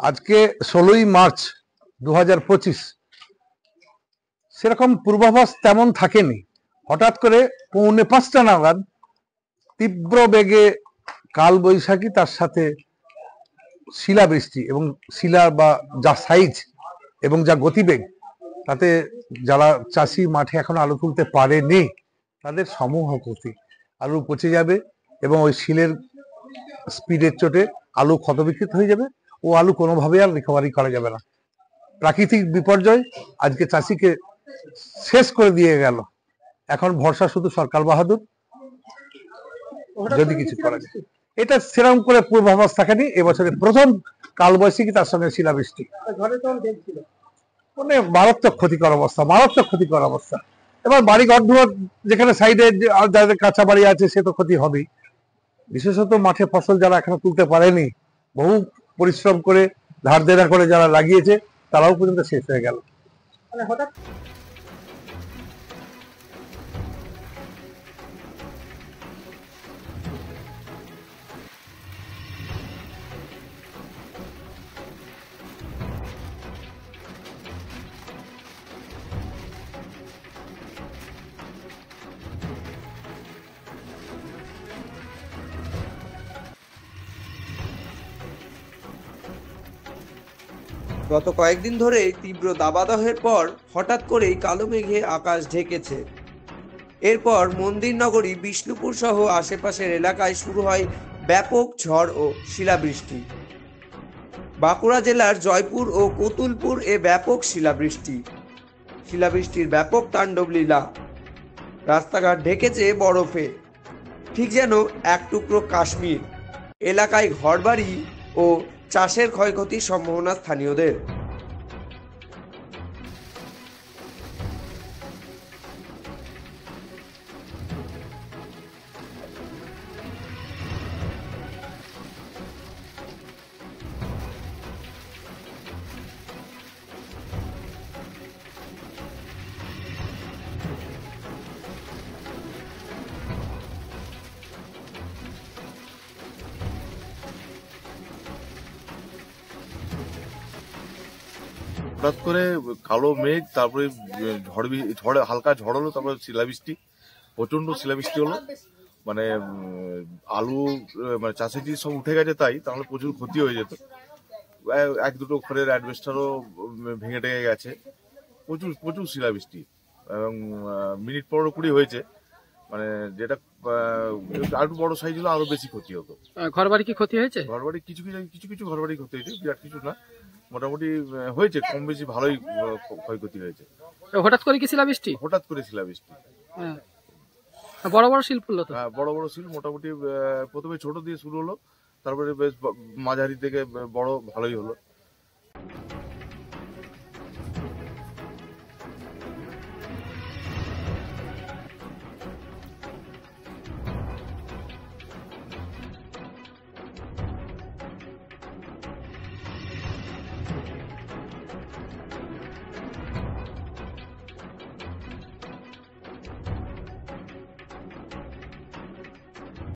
আজকে 16ই মার্চ 2025 সেরকম পূর্বাভাস তেমন থাকেনি। হঠাৎ করে 4:45 নাগাদ তীব্র বেগে কালবৈশাখী, তার সাথে শিলাবৃষ্টি এবং শিলা বা যা সাইজ এবং যা গতিবেগ, তাতে যারা চাষি মাঠে এখন আলু তুলতে পারেনি তাদের সমূহ ক্ষতি। আলু পচে যাবে এবং ওই শিলের স্পিডের চোটে আলু ক্ষতবিক্ষত হয়ে যাবে ও আলু কোনোভাবে আর রিকভারি করা যাবে না। প্রাকৃতিক বিপর্যয় আজকে চাষিকে শেষ করে দিয়ে গেল। এখন ভরসা শুধু সরকার বাহাদুর, যদি কিছু করা যায়। এটা সেরকম করে পূর্বাভাস থাকেনি। এবছরের প্রথম কালবৈশাখী, তার সঙ্গে শিলাবৃষ্টি, মানে মারাত্মক ক্ষতিকর অবস্থা। এবার বাড়ি ঘর দুয়ার যেখানে সাইডে যাদের কাঁচা বাড়ি আছে সে তো ক্ষতি হবেই। বিশেষত মাঠে ফসল যারা এখনো তুলতে পারেনি, বহু পরিশ্রম করে ধার দেনা করে যারা লাগিয়েছে, তারাও পর্যন্ত শেষ হয়ে গেল। হঠাৎ গত কয়েকদিন ধরে তীব্র দাবদাহের পর হঠাৎ করেই কালো মেঘে আকাশ ঢেকেছে। এরপর মন্দির নগরী বিষ্ণুপুর সহ আশেপাশের এলাকায় শুরু হয় ব্যাপক ঝড় ও শিলাবৃষ্টি। বাঁকুড়া জেলার জয়পুর ও কতুলপুর এ ব্যাপক শিলাবৃষ্টির ব্যাপক তাণ্ডব লীলা। রাস্তাঘাট ঢেকেছে বরফে, ঠিক যেন এক টুকরো কাশ্মীর। এলাকায় ঘরবাড়ি ও চাষের ক্ষয়ক্ষতির সম্ভাবনা স্থানীয়দের। হঠাৎ করে কালো মেঘ, তারপরে ঝড়ে হালকা ঝড় হলো, তারপরে শিলাবৃষ্টি, প্রচন্ড শিলাবৃষ্টি হলো। মানে আলু মানে চাষে যদি সব উঠে গেছে তাহলে প্রচুর ক্ষতি হয়ে যেত। এক দুটো ঘরের অ্যাডভেস্টারও ভেঙে টেঙে গেছে। প্রচুর শিলাবৃষ্টি এবং মিনিট 15-20 হয়েছে। মানে যেটা আরো বড় সাইজ হলো আরো বেশি ক্ষতি হতো। ঘরবাড়ি কি ক্ষতি হয়েছে? ঘরবাড়ি কিছু ঘরবাড়ি ক্ষতি হয়েছে, বিরাট কিছু না, মোটামুটি হয়েছে, কম বেশি ভালোই ক্ষয়ক্ষতি হয়েছে। হঠাৎ করে কি শিলাবৃষ্টি? হঠাৎ করে শিলাবৃষ্টি। বড় বড় শিল পড়লো তো? হ্যাঁ, বড় শিল। মোটামুটি প্রথমে ছোট দিয়ে শুরু হলো, তারপরে বেশ মাঝারি থেকে বড় ভালোই হলো।